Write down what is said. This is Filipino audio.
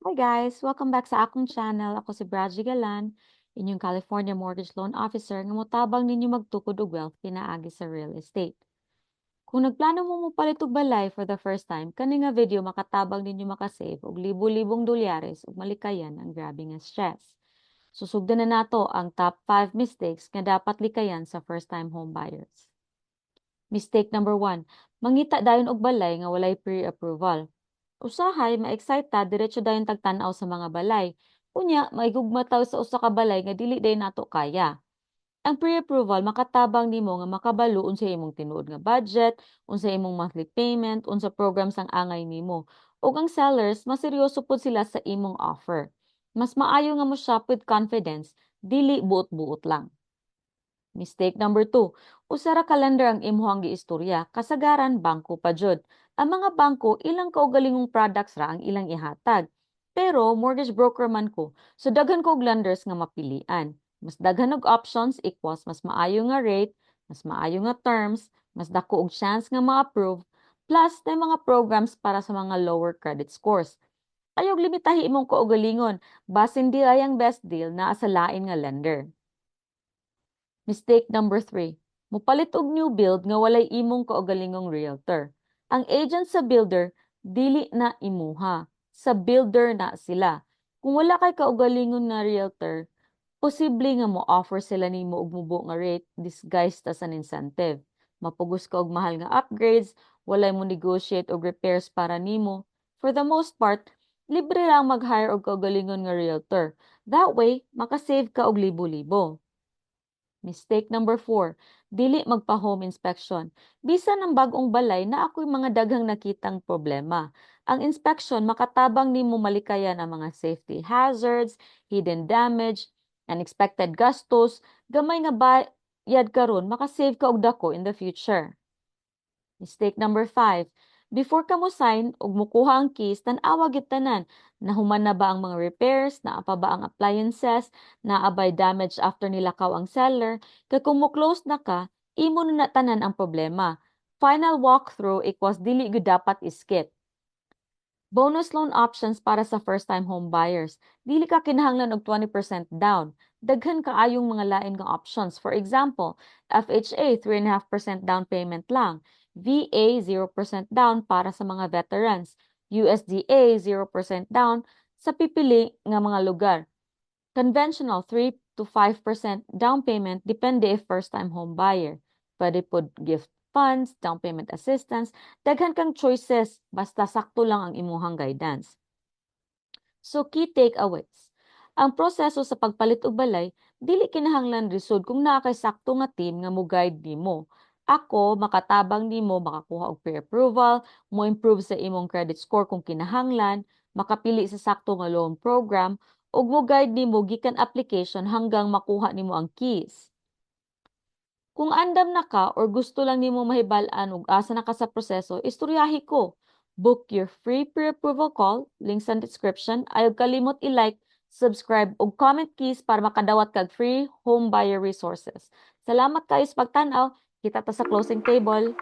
Hi guys! Welcome back sa akong channel. Ako si Bradley Galan, inyong California Mortgage Loan Officer nga motabang ninyo magtukod og wealth pinaagi sa real estate. Kung nagplano mo mopalit og balay for the first time, kani nga video makatabang ninyo makasave og libo-libong dolyares ug malikayan ang grabe nga stress. Susugdan na nato ang top 5 mistakes nga dapat likayan sa first time home buyers. Mistake number 1, mangita dayon og balay nga walay pre-approval. Usahay ma-excite ta diretso dayon tagtan-aw sa mga balay. Unya, maigugma taw sa usa ka balay nga dili dayon nato kaya. Ang pre-approval makatabang nimo nga makabalo unsay imong tinuod nga budget, unsay imong monthly payment, unsa programs ang angay nimo. Ug ang sellers, maseryoso pud sila sa imong offer. Mas maayo nga mo shop with confidence, dili buot-buot lang. Mistake number 2, usara calendar ang imuhang giistorya, kasagaran bangko pa jud. Ang mga bangko ilang kaugalingong products ra ang ilang ihatag. Pero mortgage broker man ko, so daghan ko og lenders nga mapilian. Mas daghan og options equals mas maayo nga rate, mas maayo nga terms, mas dako og chance nga ma-approve, plus may mga programs para sa mga lower credit scores. Ayog limitahi imong kaugalingon, basin di ay ang best deal naa sa lain nga lender. Mistake number 3. Mupalit og new build nga walay imong kaugalingong realtor. Ang agent sa builder, dili na imuha. Sa builder na sila. Kung wala kay kaugalingon na realtor, posible nga mo offer sila nimo og mubo nga rate disguised as an incentive. Mapugos ka og mahal nga upgrades, walay mo negotiate og repairs para nimo. For the most part, libre lang mag-hire og kaugalingon nga realtor. That way, makasave ka og libo-libo. Mistake number 4, dili magpa-home inspection. Bisan ng bagong balay na ako'y mga daghang nakitang problema. Ang inspection makatabang nimo malikayan ang mga safety hazards, hidden damage, unexpected gastos, gamay nga bayad karon makasave ka og dako in the future. Mistake number 5. Before ka mo sign ug mukuha ang keys, tan-awa gyud tanan. Nahuman na ba ang mga repairs? Naa pa ba ang appliances? Naa ba'y damage after nilakaw ang seller? Kay kung mo-close na ka, imo na tanan ang problema. Final walkthrough equals dili gyud dapat iskip. Bonus loan options para sa first-time home buyers. Dili ka kinahanglan og 20% down. Daghan kaayong mga lain nga options. For example, FHA 3.5% down payment lang. VA 0% down para sa mga veterans. USDA 0% down sa pipili nga mga lugar. Conventional 3 to 5% down payment depende if first-time home buyer. Pwede pod gift funds, down payment assistance, daghan kang choices basta sakto lang ang imuhang guidance. So key takeaways. Ang proseso sa pagpalit og balay dili kinahanglan risod kung naa kay sakto nga team nga mo guide nimo. Ako makatabang nimo makakuha og pre-approval, mo improve sa imong credit score kung kinahanglan, makapili sa sakto nga loan program ug mo guide nimo gikan application hanggang makuha nimo ang keys. Kung andam na ka or gusto lang nimo mahibal-an ug asa na ka sa proseso, istoryahi ko. Book your free pre-approval call, link sa description. Ayaw kalimot i-like, subscribe ug comment keys para makadawat kag free home buyer resources. Salamat kayo sa pagtan-aw. Kita ta sa closing table.